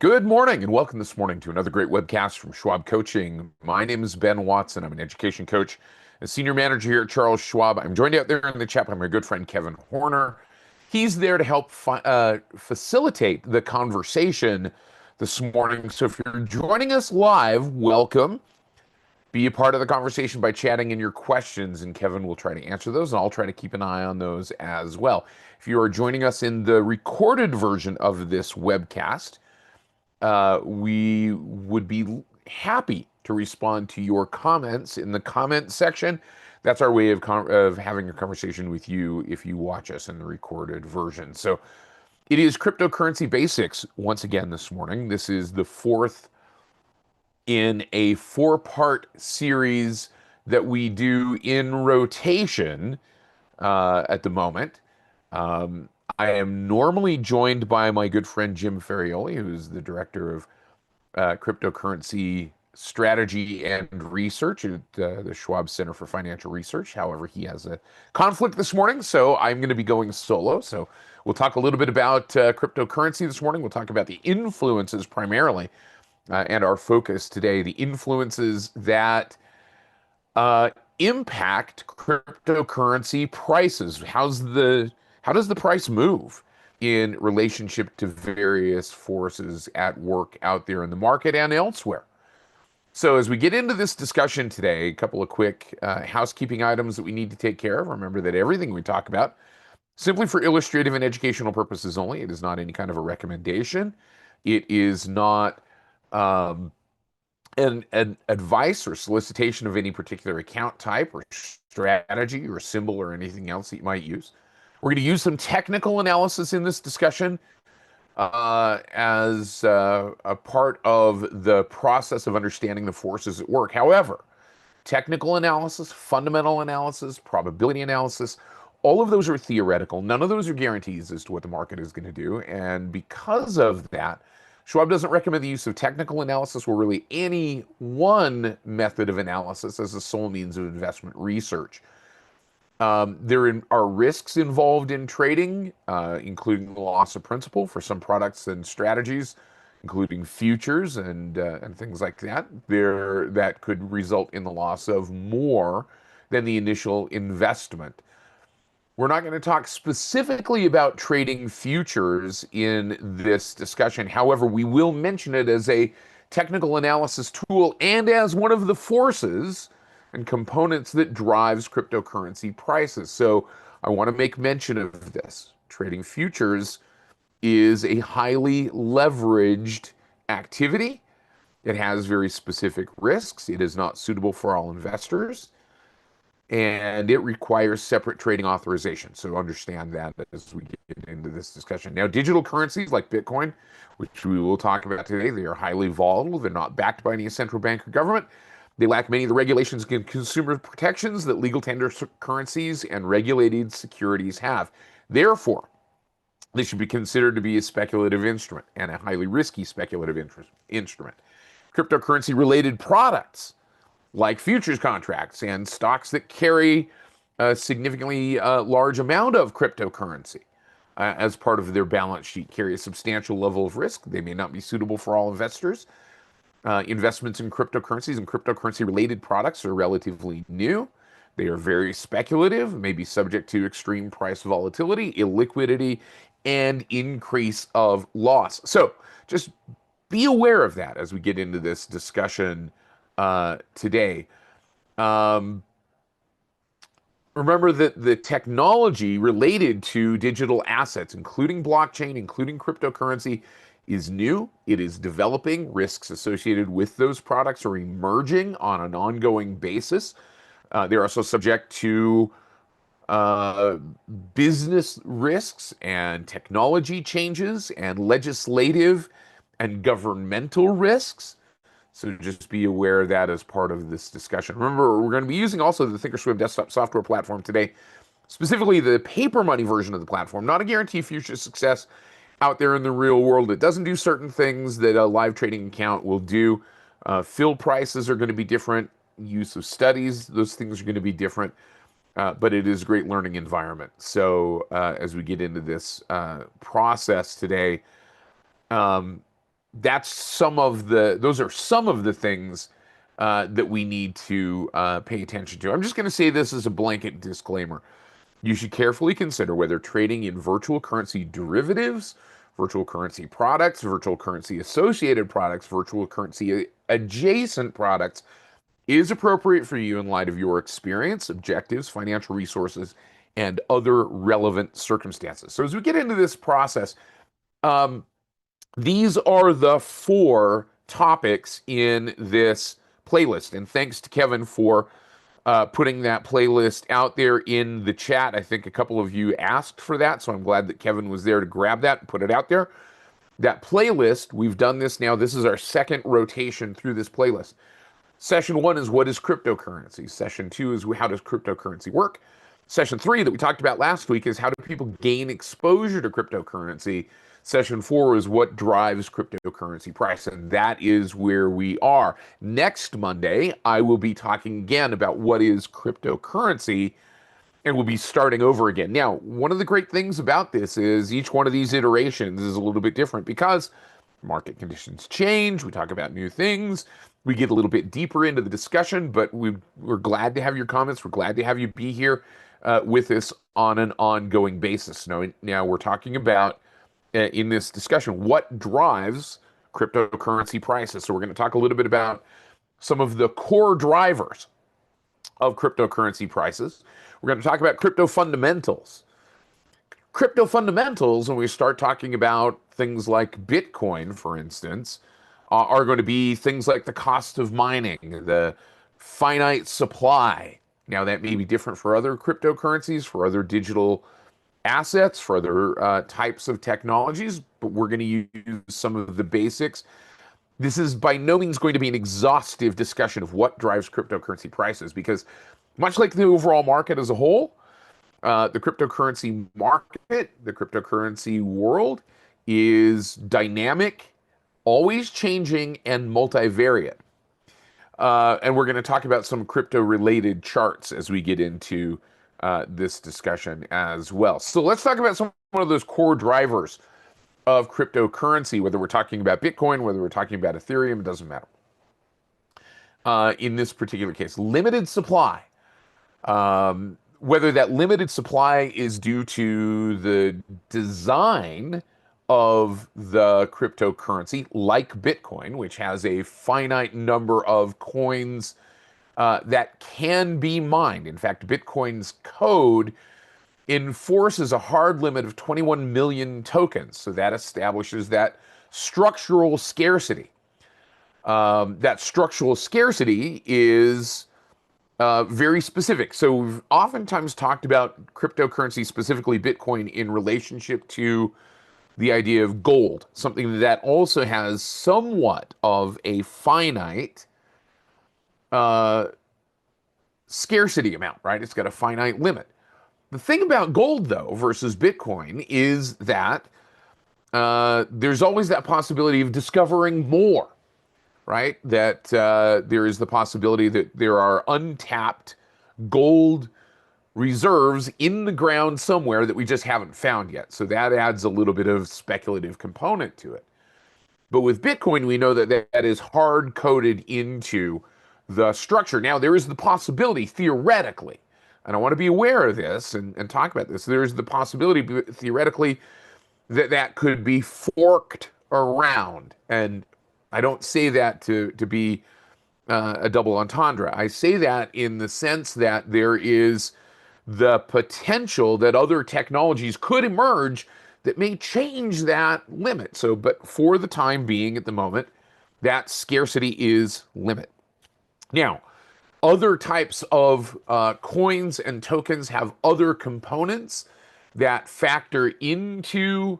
Good morning and welcome this morning to another great webcast from Schwab Coaching. My name is Ben Watson. I'm an education coach and senior manager here at Charles Schwab. I'm joined out there in the chat by my good friend Kevin Horner. He's there to help facilitate the conversation this morning. So if you're joining us live, welcome. Be a part of the conversation by chatting in your questions, and Kevin will try to answer those, and I'll try to keep an eye on those as well. If you are joining us in the recorded version of this webcast, we would be happy to respond to your comments in the comment section. That's our way of having a conversation with you if you watch us in the recorded version. So it is Cryptocurrency Basics once again this morning. This is the fourth in a four-part series that we do in rotation at the moment. I am normally joined by my good friend Jim Ferrioli, who's the director of cryptocurrency strategy and research at the Schwab Center for Financial Research. However, he has a conflict this morning, so I'm going to be going solo. So we'll talk a little bit about cryptocurrency this morning. We'll talk about the influences primarily, and our focus today, the influences that impact cryptocurrency prices. How does the price move in relationship to various forces at work out there in the market and elsewhere? So as we get into this discussion today, a couple of quick housekeeping items that we need to take care of. Remember that everything we talk about, simply for illustrative and educational purposes only. It is not any kind of a recommendation. It is not an advice or solicitation of any particular account type or strategy or symbol or anything else that you might use. We're going to use some technical analysis in this discussion as a part of the process of understanding the forces at work. However, technical analysis, fundamental analysis, probability analysis, all of those are theoretical. None of those are guarantees as to what the market is going to do. And because of that, Schwab doesn't recommend the use of technical analysis or really any one method of analysis as the sole means of investment research. There are risks involved in trading, including the loss of principal for some products and strategies, including futures and things like that. That could result in the loss of more than the initial investment. We're not going to talk specifically about trading futures in this discussion. However, we will mention it as a technical analysis tool and as one of the forces and components that drives cryptocurrency prices. So I want to make mention of this. Trading futures is a highly leveraged activity. It has very specific risks. It is not suitable for all investors, and it requires separate trading authorization. So understand that as we get into this discussion. Now, digital currencies like Bitcoin, which we will talk about today, they are highly volatile. They're not backed by any central bank or government. They lack many of the regulations and consumer protections that legal tender currencies and regulated securities have. Therefore, they should be considered to be a speculative instrument and a highly risky speculative instrument. Cryptocurrency-related products like futures contracts and stocks that carry a significantly large amount of cryptocurrency as part of their balance sheet carry a substantial level of risk. They may not be suitable for all investors. Investments in cryptocurrencies and cryptocurrency-related products are relatively new. They are very speculative, may be subject to extreme price volatility, illiquidity, and increase of loss. So just be aware of that as we get into this discussion today. Remember that the technology related to digital assets, including blockchain, including cryptocurrency, is new. It is developing. Risks associated with those products are emerging on an ongoing basis. They're also subject to business risks and technology changes and legislative and governmental risks. So just be aware of that as part of this discussion. Remember, we're going to be using also the Thinkorswim desktop software platform today, specifically the paper money version of the platform, not a guarantee of future success out there in the real world. It doesn't do certain things that a live trading account will do. Fill prices are going to be different. Use of studies, those things are going to be different. But it is a great learning environment. So as we get into this process today, those are some of the things that we need to pay attention to. I'm just going to say this as a blanket disclaimer. You should carefully consider whether trading in virtual currency derivatives, virtual currency products, virtual currency associated products, virtual currency adjacent products is appropriate for you in light of your experience, objectives, financial resources, and other relevant circumstances. So as we get into this process, um, these are the 4 topics in this playlist. And thanks to Kevin for putting that playlist out there in the chat. I think a couple of you asked for that, so I'm glad that Kevin was there to grab that and put it out there. That playlist, we've done this now. This is our second rotation through this playlist. Session 1 is what is cryptocurrency. Session 2 is how does cryptocurrency work. Session 3 that we talked about last week is how do people gain exposure to cryptocurrency. Session 4 is what drives cryptocurrency price, and that is where we are. Next Monday, I will be talking again about what is cryptocurrency, and we'll be starting over again. Now, one of the great things about this is each one of these iterations is a little bit different because market conditions change. We talk about new things. We get a little bit deeper into the discussion, but we're glad to have your comments. We're glad to have you be here with us on an ongoing basis. Now we're talking about in this discussion what drives cryptocurrency prices. So we're going to talk a little bit about some of the core drivers of cryptocurrency prices. We're going to talk about crypto fundamentals. Crypto fundamentals, when we start talking about things like Bitcoin, for instance, are going to be things like the cost of mining, the finite supply. Now, that may be different for other cryptocurrencies, for other digital assets, for other types of technologies, but we're going to use some of the basics. This is by no means going to be an exhaustive discussion of what drives cryptocurrency prices, because much like the overall market as a whole, the cryptocurrency market, the cryptocurrency world is dynamic, always changing, and multivariate. And we're going to talk about some crypto-related charts as we get into this discussion as well. So let's talk about some of those core drivers of cryptocurrency, whether we're talking about Bitcoin, whether we're talking about Ethereum, it doesn't matter. In this particular case, limited supply. Whether that limited supply is due to the design of the cryptocurrency, like Bitcoin, which has a finite number of coins that can be mined. In fact, Bitcoin's code enforces a hard limit of 21 million tokens. So that establishes that structural scarcity. That structural scarcity is very specific. So we've oftentimes talked about cryptocurrency, specifically Bitcoin, in relationship to the idea of gold, something that also has somewhat of a finite scarcity amount, right? It's got a finite limit. The thing about gold, though, versus Bitcoin is that there's always that possibility of discovering more, right? That there is the possibility that there are untapped gold reserves in the ground somewhere that we just haven't found yet. So that adds a little bit of speculative component to it. But with Bitcoin, we know that that is hard coded into the structure. Now, there is the possibility, theoretically, and I want to be aware of this and talk about this. There is the possibility, theoretically, that that could be forked around. And I don't say that to be a double entendre. I say that in the sense that there is the potential that other technologies could emerge that may change that limit. So, but for the time being, at the moment, that scarcity is limit. Now, other types of coins and tokens have other components that factor into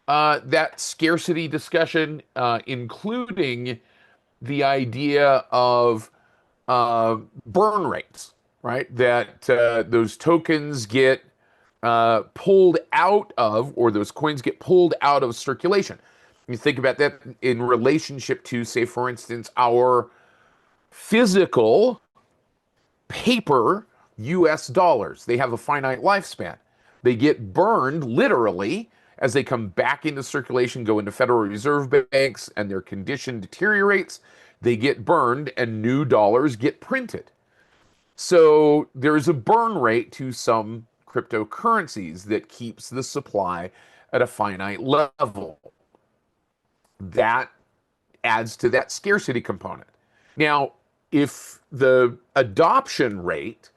that scarcity discussion, including the idea of burn rates, right? That those tokens get pulled out of, or those coins get pulled out of circulation. You think about that in relationship to, say, for instance, our physical paper US dollars. They have a finite lifespan. They get burned literally As they come back into circulation, go into Federal Reserve banks, and their condition deteriorates, they get burned and new dollars get printed. So there's a burn rate to some cryptocurrencies that keeps the supply at a finite level. That adds to that scarcity component. Now, if the adoption rate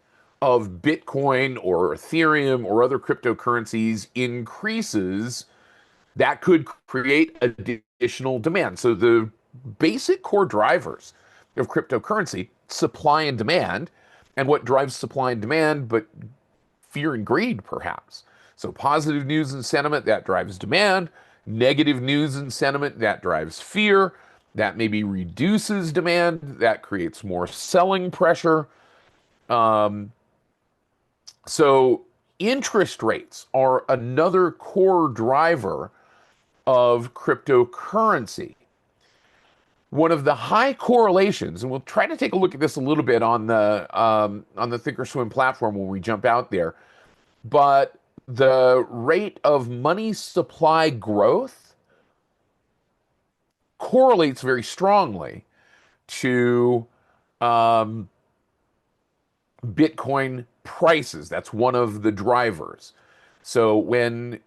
of Bitcoin or Ethereum or other cryptocurrencies increases, that could create additional demand. So the basic core drivers of cryptocurrency, supply and demand, and what drives supply and demand, but fear and greed, perhaps. So positive news and sentiment, that drives demand. Negative news and sentiment, that drives fear. That maybe reduces demand. That creates more selling pressure. So interest rates are another core driver of cryptocurrency. One of the high correlations, and we'll try to take a look at this a little bit on the Thinkorswim platform when we jump out there, but the rate of money supply growth correlates very strongly to Bitcoin prices. That's one of the drivers. So when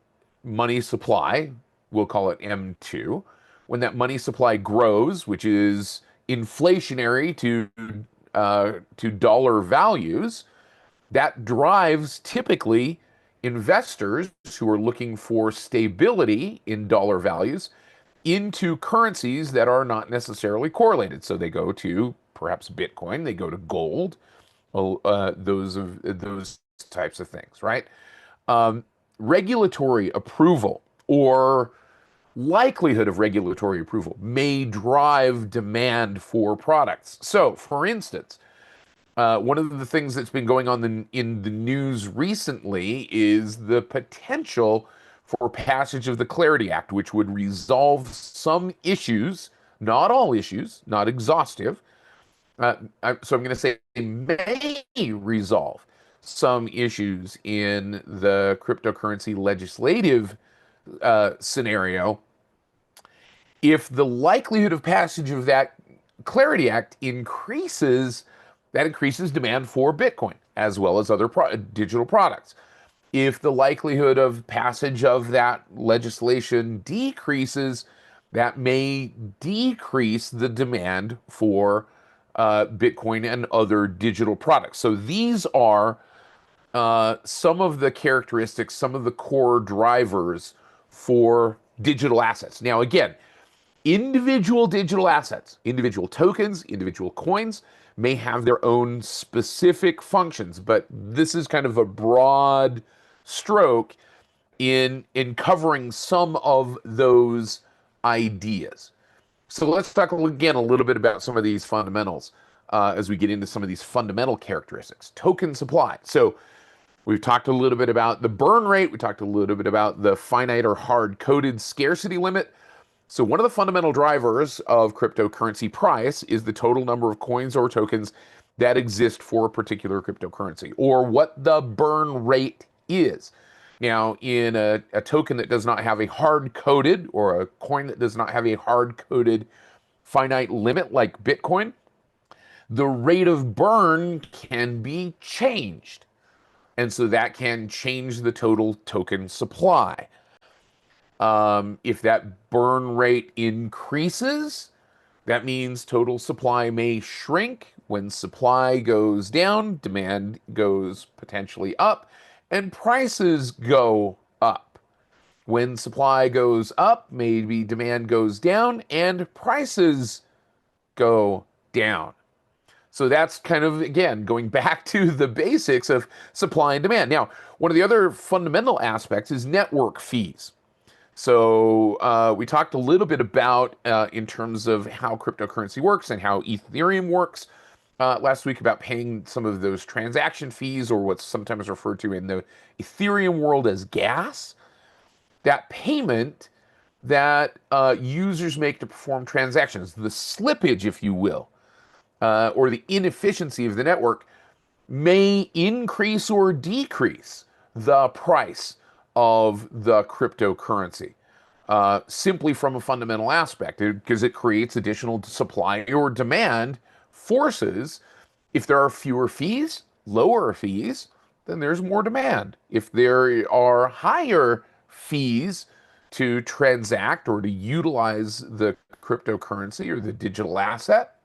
money supply, we'll call it M2, when that money supply grows, which is inflationary to dollar values, that drives typically investors who are looking for stability in dollar values into currencies that are not necessarily correlated. So they go to perhaps Bitcoin, they go to gold, those types of things, right? Regulatory approval or likelihood of regulatory approval may drive demand for products. So, for instance, one of the things that's been going on in the news recently is the potential for passage of the Clarity Act, which would resolve some issues, not all issues, not exhaustive. So I'm going to say may resolve some issues in the cryptocurrency legislative scenario if the likelihood of passage of that Clarity Act increases. That increases demand for Bitcoin as well as other digital products. If the likelihood of passage of that legislation decreases, that may decrease the demand for Bitcoin and other digital products. So these are some of the characteristics, some of the core drivers for digital assets. Now, again, individual digital assets, individual tokens, individual coins may have their own specific functions, but this is kind of a broad stroke in covering some of those ideas. So let's talk again a little bit about some of these fundamentals as we get into some of these fundamental characteristics. Token supply. So we've talked a little bit about the burn rate. We talked a little bit about the finite or hard-coded scarcity limit. So one of the fundamental drivers of cryptocurrency price is the total number of coins or tokens that exist for a particular cryptocurrency, or what the burn rate is. Now, in a token that does not have a hard-coded, or a coin that does not have a hard-coded finite limit like Bitcoin, the rate of burn can be changed. And so that can change the total token supply. If that burn rate increases, that means total supply may shrink. When supply goes down, demand goes potentially up, and prices go up. When supply goes up, maybe demand goes down, and prices go down. So that's kind of, again, going back to the basics of supply and demand. Now, one of the other fundamental aspects is network fees. So we talked a little bit about in terms of how cryptocurrency works and how Ethereum works last week, about paying some of those transaction fees, or what's sometimes referred to in the Ethereum world as gas. That payment that users make to perform transactions, the slippage, if you will, or the inefficiency of the network may increase or decrease the price of the cryptocurrency, simply from a fundamental aspect, because it creates additional supply or demand forces. If there are fewer fees, lower fees, then there's more demand. If there are higher fees to transact or to utilize the cryptocurrency or the digital asset,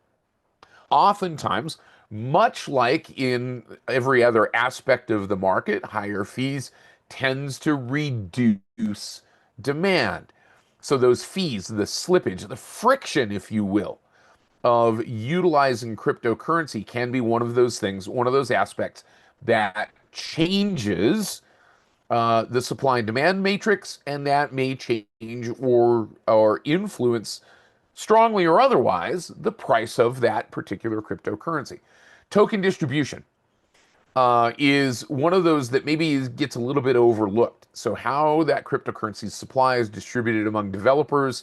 oftentimes, much like in every other aspect of the market, higher fees tends to reduce demand. So those fees, the slippage, the friction, if you will, of utilizing cryptocurrency can be one of those things, one of those aspects that changes the supply and demand matrix, and that may change or influence strongly or otherwise the price of that particular cryptocurrency. Token distribution is one of those that maybe gets a little bit overlooked. So how that cryptocurrency supply is distributed among developers,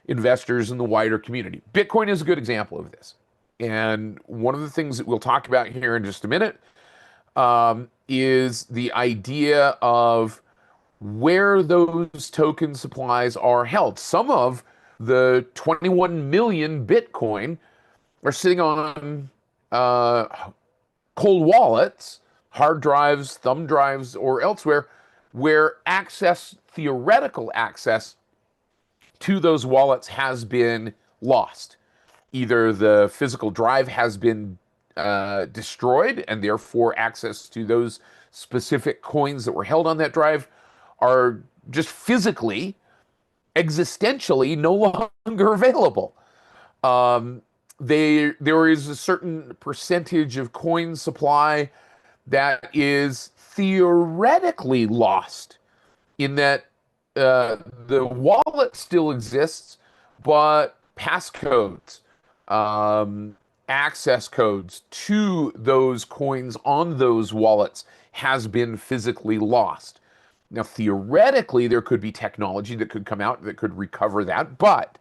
investors, and the wider community. Bitcoin is a good example of this. And one of the things that we'll talk about here in just a minute is the idea of where those token supplies are held. Some of the 21 million Bitcoin are sitting on cold wallets, hard drives, thumb drives, or elsewhere, where theoretical access to those wallets has been lost. Either the physical drive has been destroyed, and therefore access to those specific coins that were held on that drive are just physically, existentially no longer available. There is a certain percentage of coin supply that is theoretically lost, in that the wallet still exists, but passcodes, access codes to those coins on those wallets has been physically lost. Now, theoretically, there could be technology that could come out that could recover that, but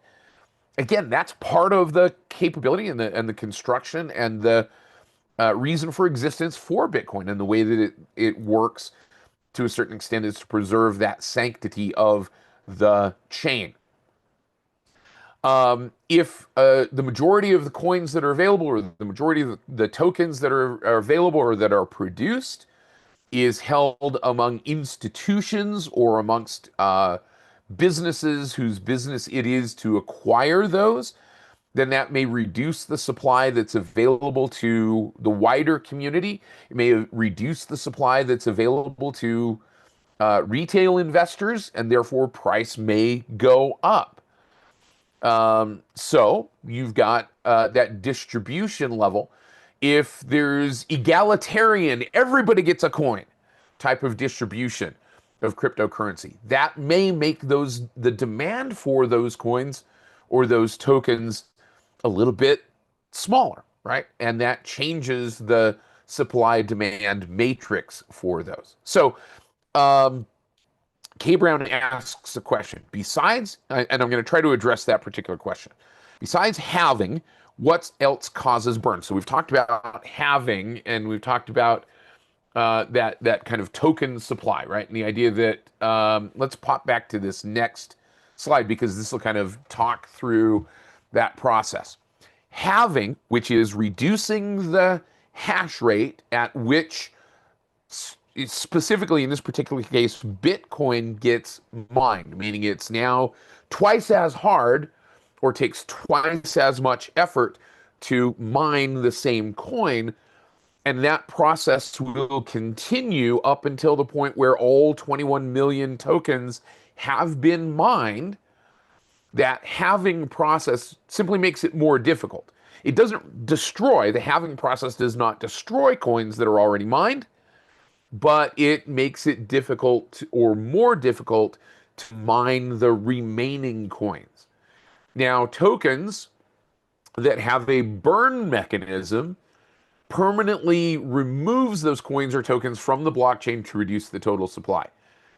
again, that's part of the capability and the construction and the reason for existence for Bitcoin, and the way that it works to a certain extent is to preserve that sanctity of the chain. If the majority of the coins that are available, or the majority of the tokens that are available or that are produced, is held among institutions or amongst businesses whose business it is to acquire those, then that may reduce the supply that's available to the wider community. It may reduce the supply that's available to retail investors, and therefore price may go up. So you've got that distribution level. If there's egalitarian, everybody gets a coin type of distribution of cryptocurrency, that may make the demand for those coins or those tokens a little bit smaller, right? And that changes the supply demand matrix for those. So K. Brown asks a question. Besides, and I'm going to try to address that particular question. Besides halving, what else causes burn? So we've talked about halving, and we've talked about that kind of token supply, right? And the idea that, let's pop back to this next slide, because this will kind of talk through that process. Halving, which is reducing the hash rate at which, specifically in this particular case, Bitcoin gets mined, meaning it's now twice as hard or takes twice as much effort to mine the same coin. And that process will continue up until the point where all 21 million tokens have been mined. That halving process simply makes it more difficult. It doesn't destroy, the halving process does not destroy coins that are already mined, but it makes it difficult or more difficult to mine the remaining coins. Now, tokens that have a burn mechanism permanently removes those coins or tokens from the blockchain to reduce the total supply.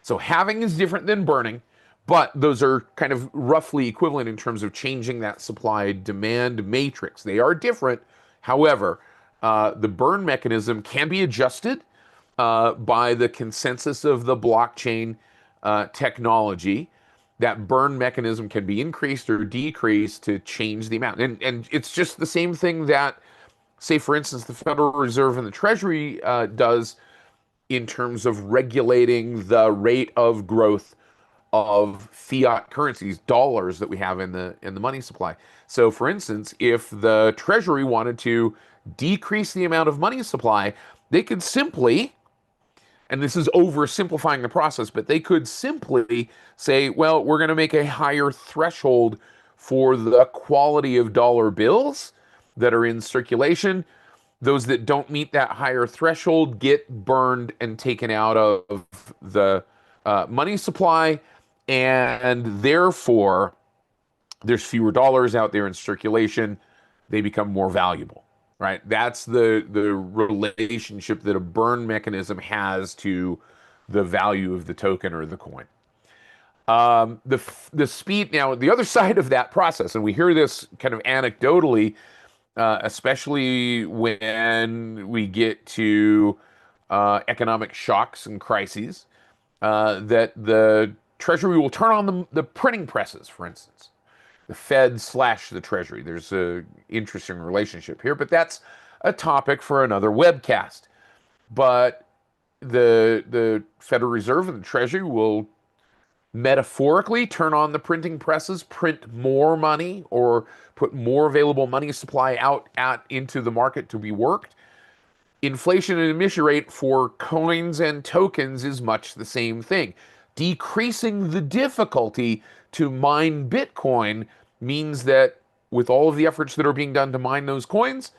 So halving is different than burning, but those are kind of roughly equivalent in terms of changing that supply demand matrix. They are different. However, the burn mechanism can be adjusted by the consensus of the blockchain technology, that burn mechanism can be increased or decreased to change the amount. And it's just the same thing that, say, for instance, the Federal Reserve and the Treasury does in terms of regulating the rate of growth of fiat currencies, dollars that we have in the money supply. So, for instance, if the Treasury wanted to decrease the amount of money supply, they could simply, and this is oversimplifying the process, but they could simply say, well, we're going to make a higher threshold for the quality of dollar bills that are in circulation. Those that don't meet that higher threshold get burned and taken out of the money supply, and therefore there's fewer dollars out there in circulation. They become more valuable, right? That's the relationship that a burn mechanism has to the value of the token or the coin. The speed, now the other side of that process, and we hear this kind of anecdotally, especially when we get to economic shocks and crises, that the Treasury will turn on the printing presses, for instance. The Fed slash the Treasury. There's an interesting relationship here, but that's a topic for another webcast. But the Federal Reserve and the Treasury will metaphorically turn on the printing presses, print more money, or put more available money supply out into the market to be worked. Inflation and emission rate for coins and tokens is much the same thing. Decreasing the difficulty to mine Bitcoin means that with all of the efforts that are being done to mine those coins,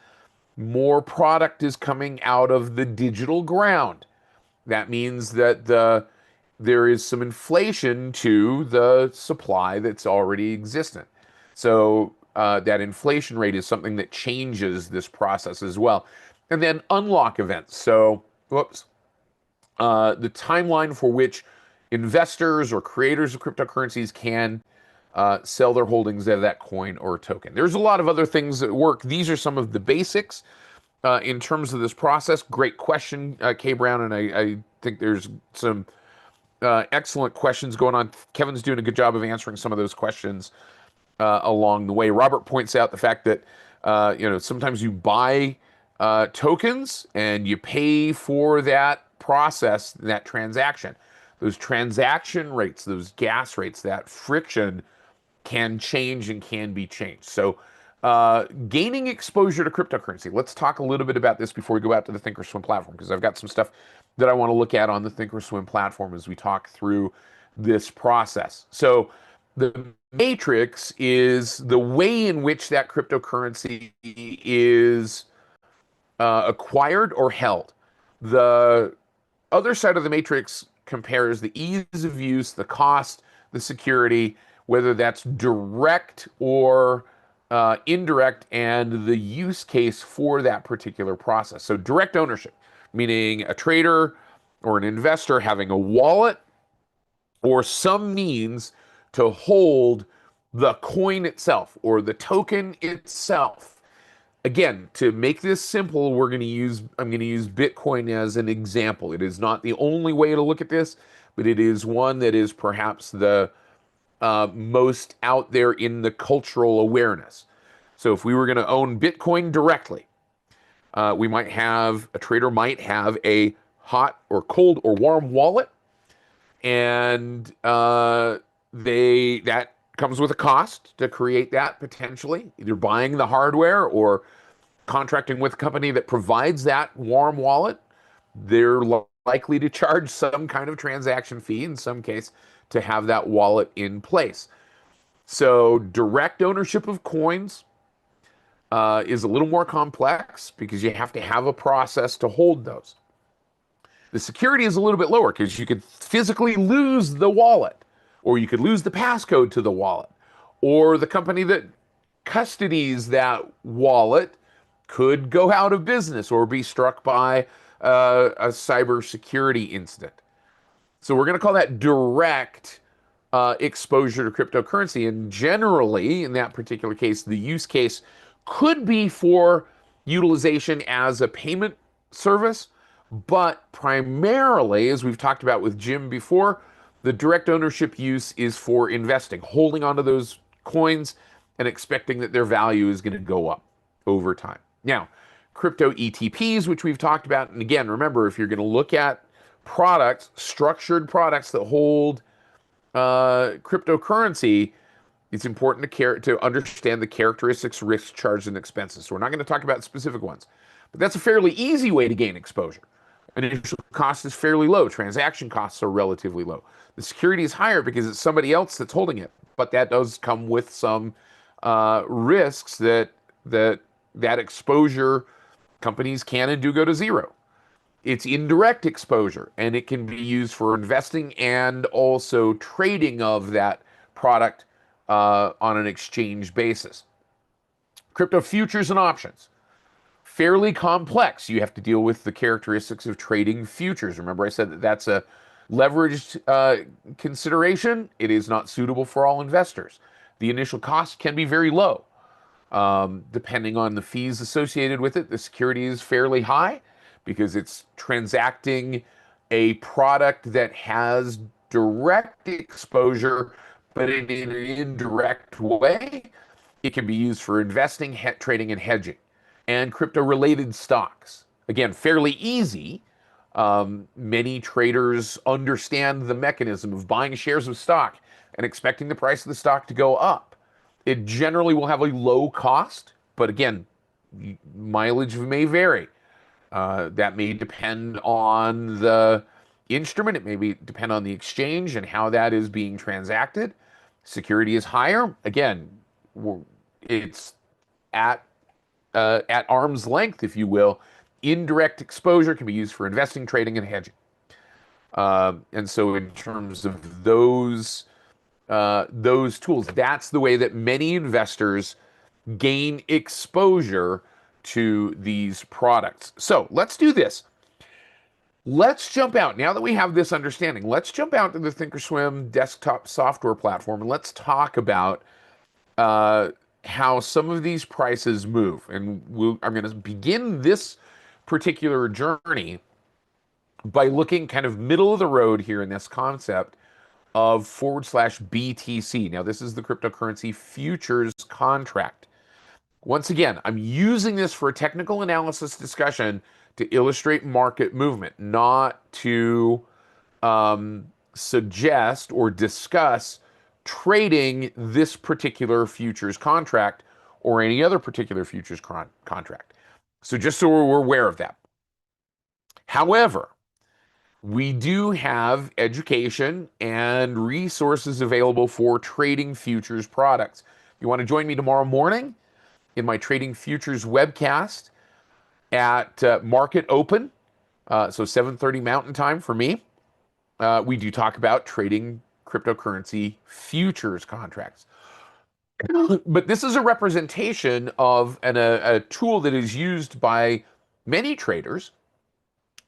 more product is coming out of the digital ground. That means that there is some inflation to the supply that's already existent. So that inflation rate is something that changes this process as well. And then unlock events. So, the timeline for which investors or creators of cryptocurrencies can sell their holdings of that coin or token. There's a lot of other things that work. These are some of the basics in terms of this process. Great question, K. Brown, and I think there's some excellent questions going on. Kevin's doing a good job of answering some of those questions along the way. Robert points out the fact that sometimes you buy tokens and you pay for that process, that transaction. Those transaction rates, those gas rates, that friction can change and can be changed. So gaining exposure to cryptocurrency. Let's talk a little bit about this before we go out to the Thinkorswim platform, because I've got some stuff that I want to look at on the Thinkorswim platform as we talk through this process. So the matrix is the way in which that cryptocurrency is acquired or held. The other side of the matrix compares the ease of use, the cost, the security, whether that's direct or indirect, and the use case for that particular process. So direct ownership, meaning a trader or an investor having a wallet or some means to hold the coin itself or the token itself. Again, to make this simple, I'm going to use Bitcoin as an example. It is not the only way to look at this, but it is one that is perhaps the most out there in the cultural awareness. So if we were going to own Bitcoin directly, a trader might have a hot or cold or warm wallet, and that comes with a cost to create that, potentially either buying the hardware or contracting with a company that provides that warm wallet. They're likely to charge some kind of transaction fee in some case to have that wallet in place. So direct ownership of coins is a little more complex because you have to have a process to hold those. The security is a little bit lower because you could physically lose the wallet, or you could lose the passcode to the wallet, or the company that custodies that wallet could go out of business or be struck by a cybersecurity incident. So we're going to call that direct exposure to cryptocurrency. And generally, in that particular case, the use case could be for utilization as a payment service, but primarily, as we've talked about with Jim before, The direct ownership use is for investing, holding onto those coins and expecting that their value is going to go up over time. Now, crypto ETPs, which we've talked about, and again, remember, if you're going to look at products, structured products that hold cryptocurrency, it's important to understand the characteristics, risks, charges, and expenses. So we're not going to talk about specific ones, but that's a fairly easy way to gain exposure. Initial cost is fairly low. Transaction costs are relatively low. The security is higher because it's somebody else that's holding it, but that does come with some risks that exposure companies can and do go to zero. It's indirect exposure, and it can be used for investing and also trading of that product on an exchange basis. Crypto futures and options. Fairly complex. You have to deal with the characteristics of trading futures. Remember, I said that that's a leveraged consideration. It is not suitable for all investors. The initial cost can be very low. Depending on the fees associated with it, the security is fairly high because it's transacting a product that has direct exposure, but in an indirect way. It can be used for investing, trading, and hedging. And crypto-related stocks. Again, fairly easy. Many traders understand the mechanism of buying shares of stock and expecting the price of the stock to go up. It generally will have a low cost, but again, mileage may vary. That may depend on the instrument. It may depend on the exchange and how that is being transacted. Security is higher. Again, it's at arm's length, if you will. Indirect exposure can be used for investing, trading, and hedging. And so in terms of those tools, that's the way that many investors gain exposure to these products. So let's do this. Let's jump out. Now that we have this understanding, let's jump out to the Thinkorswim desktop software platform and let's talk about how some of these prices move. And I'm going to begin this particular journey by looking kind of middle of the road here in this concept of /BTC. Now, this is the cryptocurrency futures contract. Once again, I'm using this for a technical analysis discussion to illustrate market movement, not to suggest or discuss trading this particular futures contract or any other particular futures contract. So just so we're aware of that. However, we do have education and resources available for trading futures products. If you want to join me tomorrow morning in my Trading Futures webcast at Market Open, so 7:30 Mountain Time for me, we do talk about trading cryptocurrency futures contracts. But this is a representation of a tool that is used by many traders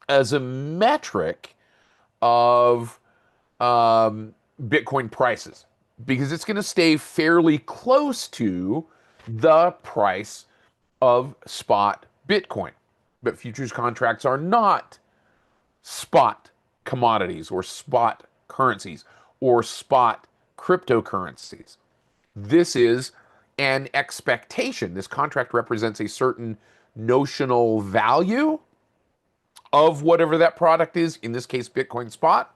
as a metric of Bitcoin prices, because it's going to stay fairly close to the price of spot Bitcoin. But futures contracts are not spot commodities or spot currencies or spot cryptocurrencies. This is an expectation. This contract represents a certain notional value of whatever that product is, in this case, Bitcoin spot,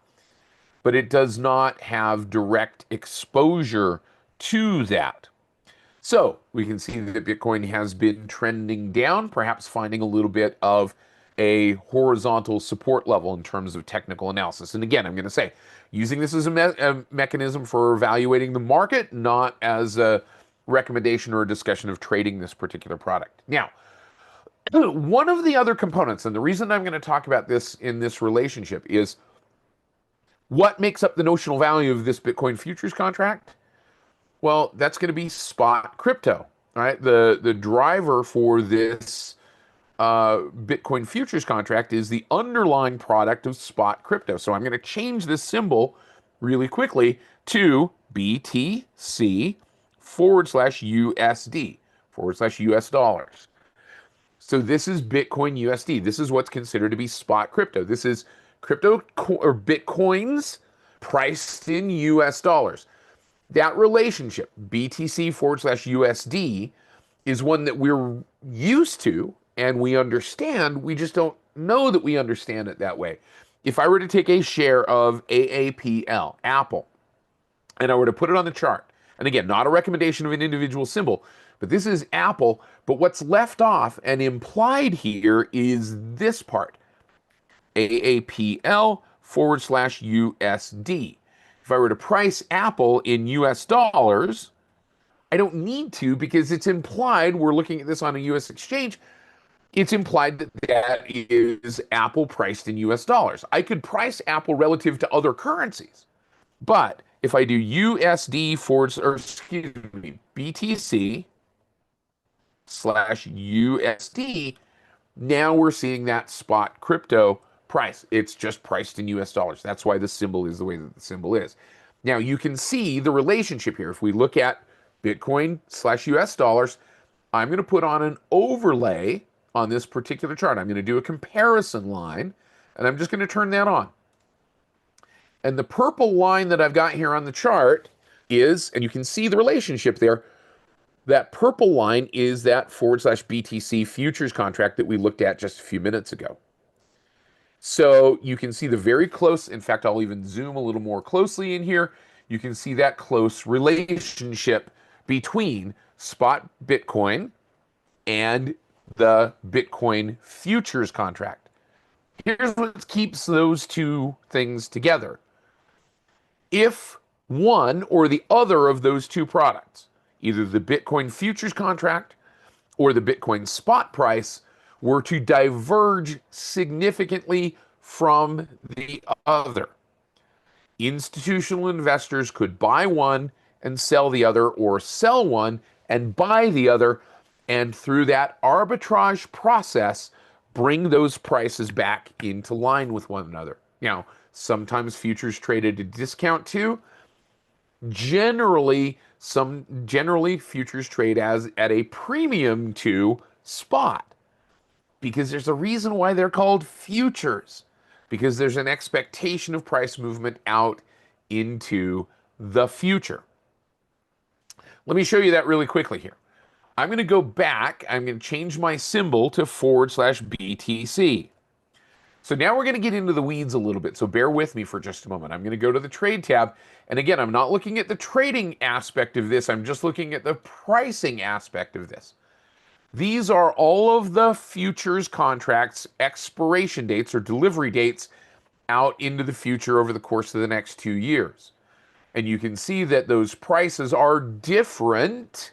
but it does not have direct exposure to that. So we can see that Bitcoin has been trending down, perhaps finding a little bit of a horizontal support level in terms of technical analysis. And again, I'm going to say, using this as a mechanism for evaluating the market, not as a recommendation or a discussion of trading this particular product. Now, one of the other components, and the reason I'm going to talk about this in this relationship, is what makes up the notional value of this Bitcoin futures contract? Well, that's going to be spot crypto, right? The driver for this Bitcoin futures contract is the underlying product of spot crypto. So I'm going to change this symbol really quickly to BTC/USD/US dollars. So this is Bitcoin USD. This is what's considered to be spot crypto. This is crypto or Bitcoin's priced in US dollars. That relationship, BTC forward slash USD, is one that we're used to and we understand. We just don't know that we understand it that way. If I were to take a share of AAPL, Apple, and I were to put it on the chart, and again, not a recommendation of an individual symbol, but this is Apple, but what's left off and implied here is this part, AAPL forward slash USD. If I were to price Apple in US dollars, I don't need to because it's implied, we're looking at this on a US exchange, it's implied that that is Apple priced in US dollars. I could price Apple relative to other currencies, but if I do USD forward, or excuse me, BTC slash USD, now we're seeing that spot crypto price. It's just priced in US dollars. That's why the symbol is the way that the symbol is. Now you can see the relationship here. If we look at Bitcoin slash US dollars, I'm going to put on an overlay on this particular chart. I'm going to do a comparison line, and I'm just going to turn that on. And the purple line that I've got here on the chart is, and you can see the relationship there, that purple line is that forward slash BTC futures contract that we looked at just a few minutes ago. So you can see the very close, in fact, I'll even zoom a little more closely in here. You can see that close relationship between spot Bitcoin and the Bitcoin futures contract. Here's what keeps those two things together. If one or the other of those two products, either the Bitcoin futures contract or the Bitcoin spot price, were to diverge significantly from the other, institutional investors could buy one and sell the other, or sell one and buy the other, and through that arbitrage process, bring those prices back into line with one another. Now, sometimes futures trade at a discount too. Generally futures trade at a premium to spot, because there's a reason why they're called futures, because there's an expectation of price movement out into the future. Let me show you that really quickly here. I'm going to go back. I'm going to change my symbol to forward slash BTC. So now we're going to get into the weeds a little bit. So bear with me for just a moment. I'm going to go to the trade tab. And again, I'm not looking at the trading aspect of this. I'm just looking at the pricing aspect of this. These are all of the futures contracts expiration dates or delivery dates out into the future over the course of the next 2 years. And you can see that those prices are different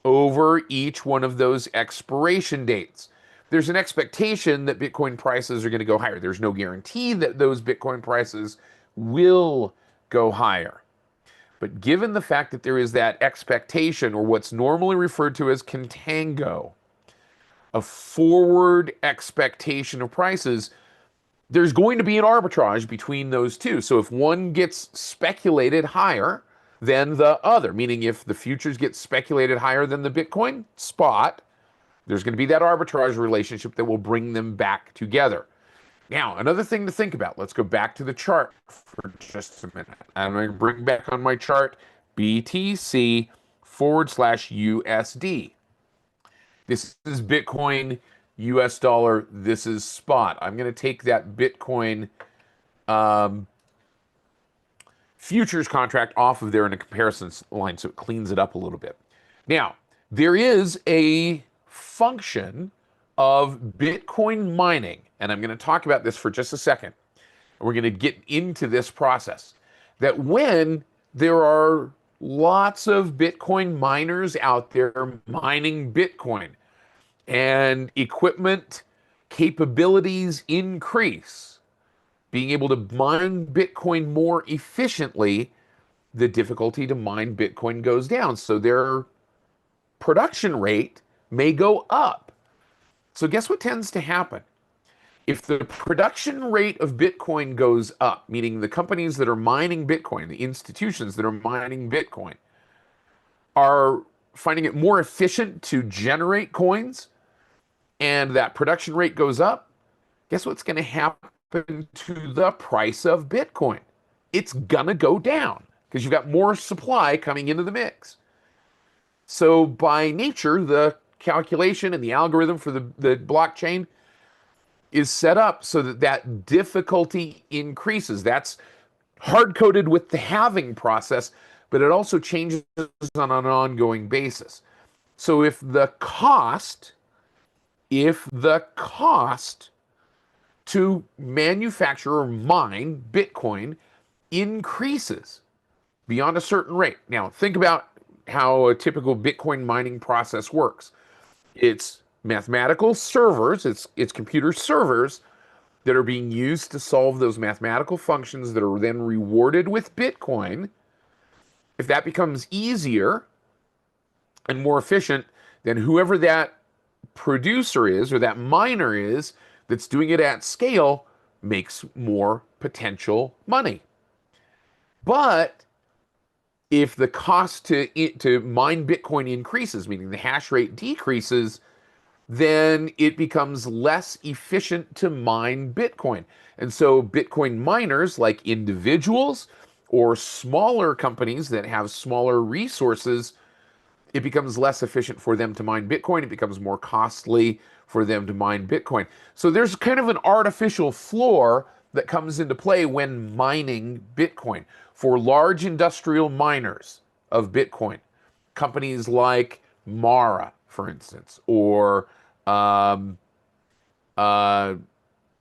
over each one of those expiration dates. There's an expectation that Bitcoin prices are going to go higher. There's no guarantee that those Bitcoin prices will go higher. But given the fact that there is that expectation, or what's normally referred to as contango, a forward expectation of prices, there's going to be an arbitrage between those two. So if one gets speculated higher than the other, meaning if the futures get speculated higher than the Bitcoin spot, there's going to be that arbitrage relationship that will bring them back together. Now, another thing to think about, let's go back to the chart for just a minute. I'm going to bring back on my chart BTC forward slash USD. This is Bitcoin, US dollar, this is spot. I'm going to take that Bitcoin futures contract off of there in a comparison line so it cleans it up a little bit. Now, there is a function of Bitcoin mining, and I'm going to talk about this for just a second. We're going to get into this process, that when there are lots of Bitcoin miners out there mining Bitcoin and equipment capabilities increase, being able to mine Bitcoin more efficiently, the difficulty to mine Bitcoin goes down. So their production rate may go up. So guess what tends to happen? If the production rate of Bitcoin goes up, meaning the companies that are mining Bitcoin, the institutions that are mining Bitcoin, are finding it more efficient to generate coins, and that production rate goes up, guess what's going to happen to the price of Bitcoin? it's gonna go down because you've got more supply coming into the mix. So by nature, the calculation and the algorithm for the blockchain is set up so that that difficulty increases. That's hard coded with the halving process, but it also changes on an ongoing basis. So if the cost to manufacture or mine Bitcoin increases beyond a certain rate. Now, think about how a typical Bitcoin mining process works. It's mathematical servers, it's computer servers that are being used to solve those mathematical functions that are then rewarded with Bitcoin. If that becomes easier and more efficient, then whoever that producer is or that miner is that's doing it at scale makes more potential money. But if the cost to mine Bitcoin increases, meaning the hash rate decreases, then it becomes less efficient to mine Bitcoin. And so Bitcoin miners, like individuals or smaller companies that have smaller resources, it becomes less efficient for them to mine Bitcoin. It becomes more costly for them to mine Bitcoin. So there's kind of an artificial floor that comes into play when mining Bitcoin. For large industrial miners of Bitcoin, companies like Mara, for instance, or um, uh,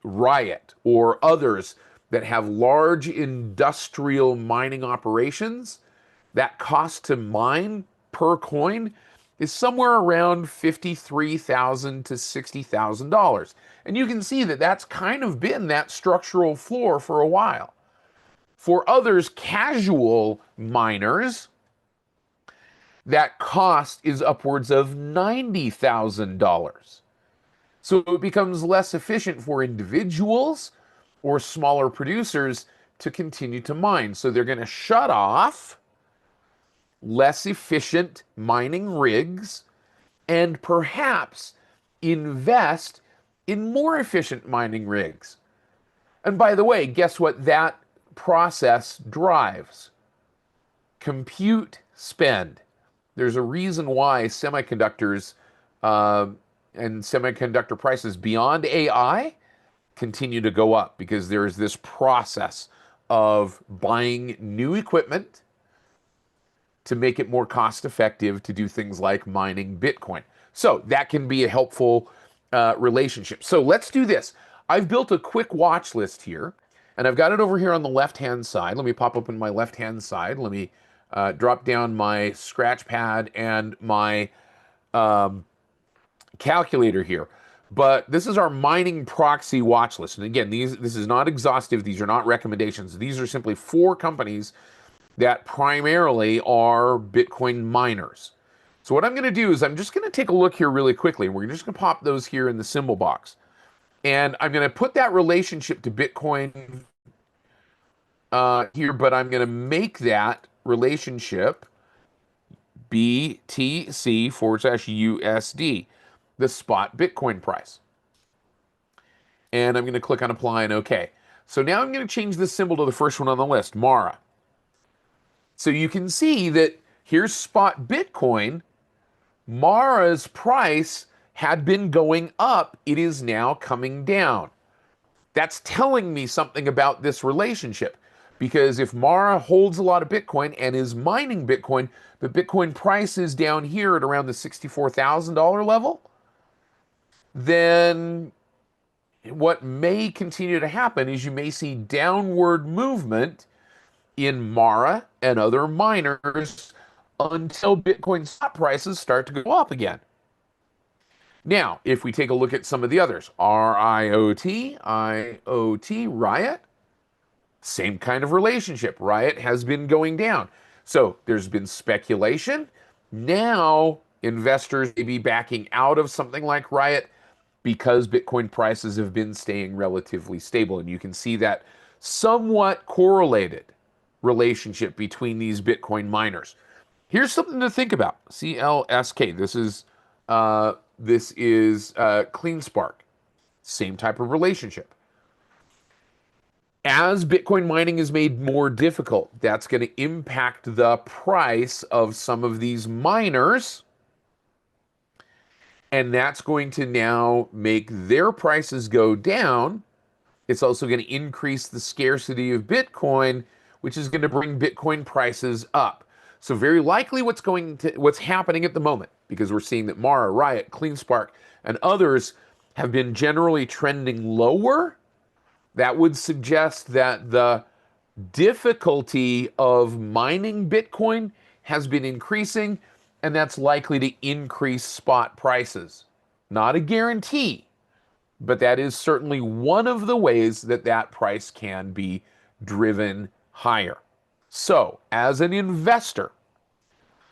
Riot, or others that have large industrial mining operations, that cost to mine per coin is somewhere around $53,000 to $60,000. And you can see that that's kind of been that structural floor for a while. For others, casual miners, that cost is upwards of $90,000. So it becomes less efficient for individuals or smaller producers to continue to mine. So they're going to shut off less efficient mining rigs and perhaps invest in more efficient mining rigs. And by the way, guess what that process drives? Compute spend. There's a reason why semiconductors and semiconductor prices beyond AI continue to go up, because there's this process of buying new equipment to make it more cost effective to do things like mining Bitcoin. So that can be a helpful relationship. So let's do this. I've built a quick watch list here, and I've got it over here on the left-hand side. Let me pop open my left-hand side. Let me drop down my scratch pad and my calculator here. But this is our mining proxy watch list. And again, this is not exhaustive. These are not recommendations. These are simply 4 companies that primarily are Bitcoin miners. So what I'm going to do is I'm just going to take a look here really quickly. We're just going to pop those here in the symbol box. And I'm going to put that relationship to Bitcoin here, but I'm going to make that relationship BTC/USD, the spot Bitcoin price. And I'm going to click on apply and OK. So now I'm going to change this symbol to the first one on the list, MARA. So you can see that here's spot Bitcoin. Mara's price had been going up. It is now coming down. That's telling me something about this relationship. Because if Mara holds a lot of Bitcoin and is mining Bitcoin, the Bitcoin price is down here at around the $64,000 level, then what may continue to happen is you may see downward movement in Mara and other miners until Bitcoin spot prices start to go up again. Now, if we take a look at some of the others, RIOT, IOT, Riot, same kind of relationship. Riot has been going down. So there's been speculation. Now investors may be backing out of something like Riot because Bitcoin prices have been staying relatively stable. And you can see that somewhat correlated relationship between these Bitcoin miners. Here's something to think about. CLSK. This is CleanSpark. Same type of relationship. As Bitcoin mining is made more difficult, that's going to impact the price of some of these miners. And that's going to now make their prices go down. It's also going to increase the scarcity of Bitcoin, which is going to bring Bitcoin prices up. So very likely what's happening at the moment, because we're seeing that Mara, Riot, CleanSpark, and others have been generally trending lower. That would suggest that the difficulty of mining Bitcoin has been increasing, and that's likely to increase spot prices. Not a guarantee, but that is certainly one of the ways that that price can be driven higher. So, as an investor,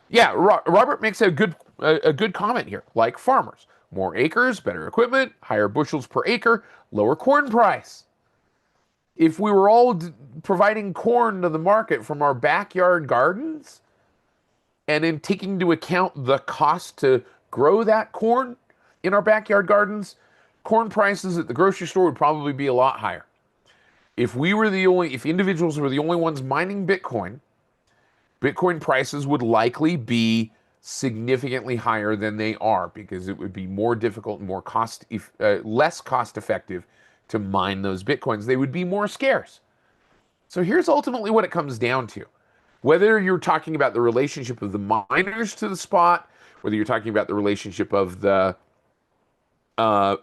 yeah, Robert makes a good comment here. Like farmers, more acres, better equipment, higher bushels per acre, lower corn price. If we were all providing corn to the market from our backyard gardens and in taking into account the cost to grow that corn in our backyard gardens, corn prices at the grocery store would probably be a lot higher. If individuals were the only ones mining Bitcoin, Bitcoin prices would likely be significantly higher than they are because it would be more difficult and less cost effective to mine those Bitcoins. They would be more scarce. So here's ultimately what it comes down to. Whether you're talking about the relationship of the miners to the spot, whether you're talking about the relationship of the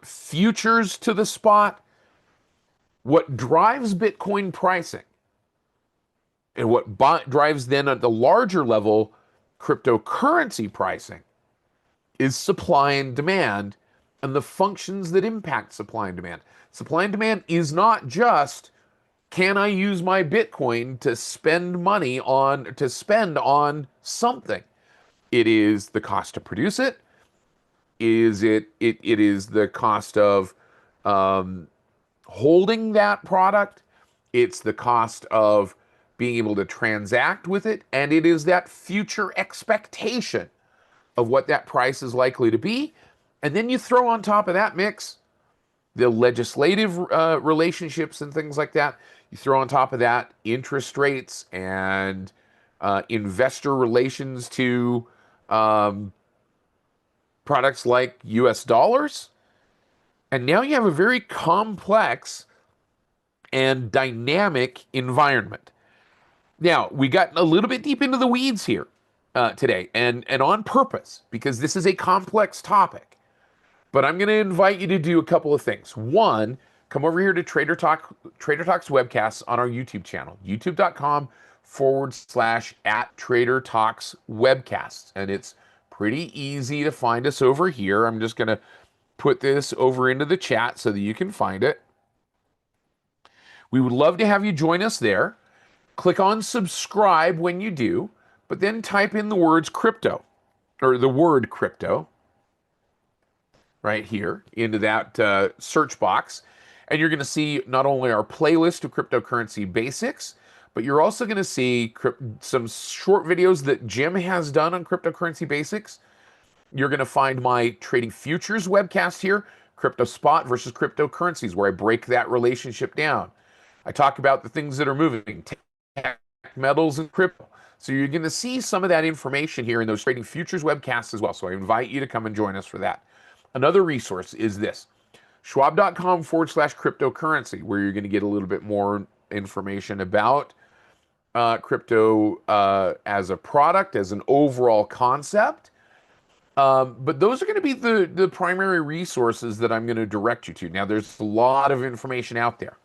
futures to the spot, what drives Bitcoin pricing and what drives then at the larger level cryptocurrency pricing is supply and demand and the functions that impact supply and demand. Supply and demand is not just, can I use my Bitcoin to spend on something? It is the cost to produce it. It is the cost of holding that product. It's the cost of being able to transact with it, and it is that future expectation of what that price is likely to be. And then you throw on top of that mix the legislative relationships and things like that. You throw on top of that interest rates and investor relations to products like US dollars. And now you have a very complex and dynamic environment. Now, we got a little bit deep into the weeds here today, and on purpose, because this is a complex topic. But I'm going to invite you to do a couple of things. One, come over here to Trader Talks webcasts on our YouTube channel, youtube.com/@Trader Talks webcasts. And it's pretty easy to find us over here. I'm just going to put this over into the chat so that you can find it. We would love to have you join us there. Click on subscribe when you do, but then type in the words crypto, or the word crypto, right here into that search box. And you're going to see not only our playlist of cryptocurrency basics, but you're also going to see some short videos that Jim has done on cryptocurrency basics. You're going to find my trading futures webcast here, crypto spot versus cryptocurrencies, where I break that relationship down. I talk about the things that are moving, tech, metals, and crypto. So you're going to see some of that information here in those trading futures webcasts as well. So I invite you to come and join us for that. Another resource is this, schwab.com/cryptocurrency, where you're going to get a little bit more information about crypto as a product, as an overall concept. But those are going to be the primary resources that I'm going to direct you to. Now, there's a lot of information out there.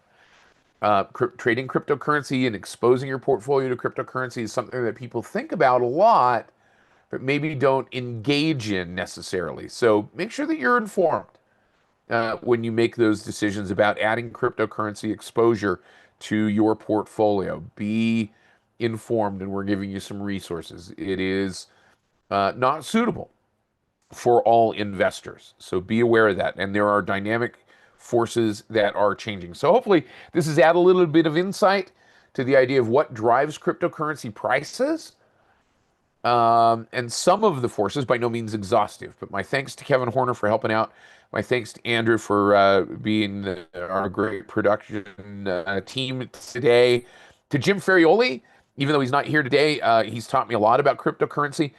Trading cryptocurrency and exposing your portfolio to cryptocurrency is something that people think about a lot, but maybe don't engage in necessarily. So make sure that you're informed when you make those decisions about adding cryptocurrency exposure to your portfolio. Be informed, and we're giving you some resources. It is not suitable for all investors. So be aware of that. And there are dynamic forces that are changing. So hopefully this has added a little bit of insight to the idea of what drives cryptocurrency prices. And some of the forces, by no means exhaustive, but my thanks to Kevin Horner for helping out. My thanks to Andrew for being our great production team today. To Jim Ferrioli, even though he's not here today, he's taught me a lot about cryptocurrency.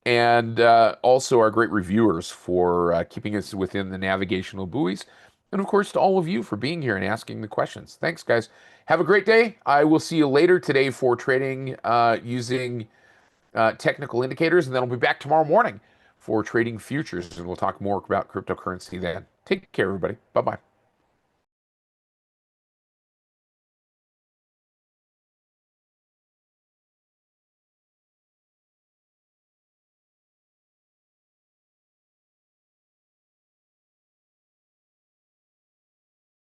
And also our great reviewers for keeping us within the navigational buoys. And of course, to all of you for being here and asking the questions. Thanks, guys. Have a great day. I will see you later today for trading using technical indicators, and then I'll be back tomorrow morning for trading futures, and we'll talk more about cryptocurrency then. Take care, everybody. Bye bye.